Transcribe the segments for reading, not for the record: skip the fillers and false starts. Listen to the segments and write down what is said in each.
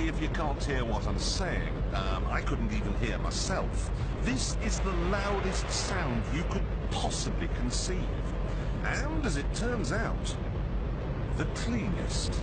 me if you can't hear what I'm saying. I couldn't even hear myself. This is the loudest sound you could possibly conceive. And, as it turns out, the cleanest.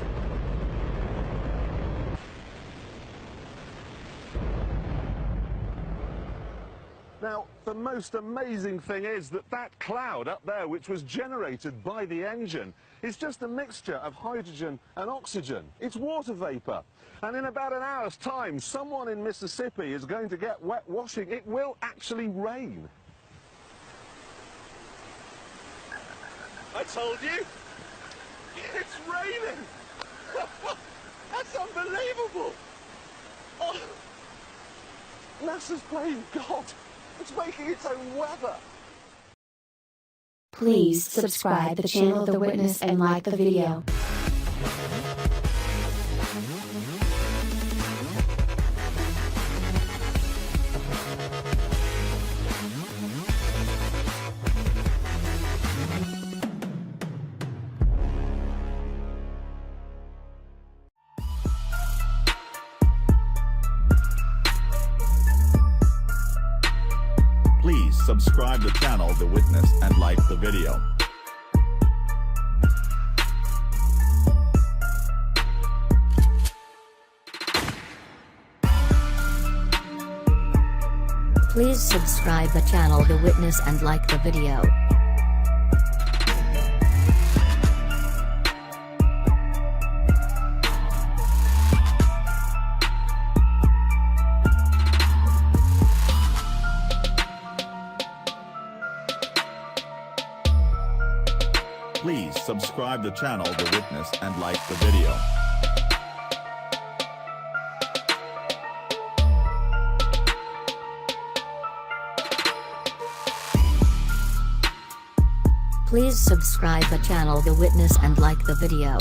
Now, the most amazing thing is that that cloud up there, which was generated by the engine, is just a mixture of hydrogen and oxygen. It's water vapor. And in about an hour's time, someone in Mississippi is going to get wet washing. It will actually rain. I told you. It's raining. That's unbelievable. Oh. NASA's playing God. It's making its own weather. Please subscribe the channel The Witness and like the video. Please subscribe the channel The Witness and like the video. Please subscribe the channel The Witness and like the video. Please subscribe the channel The Witness and like the video. Please subscribe the channel The Witness and like the video.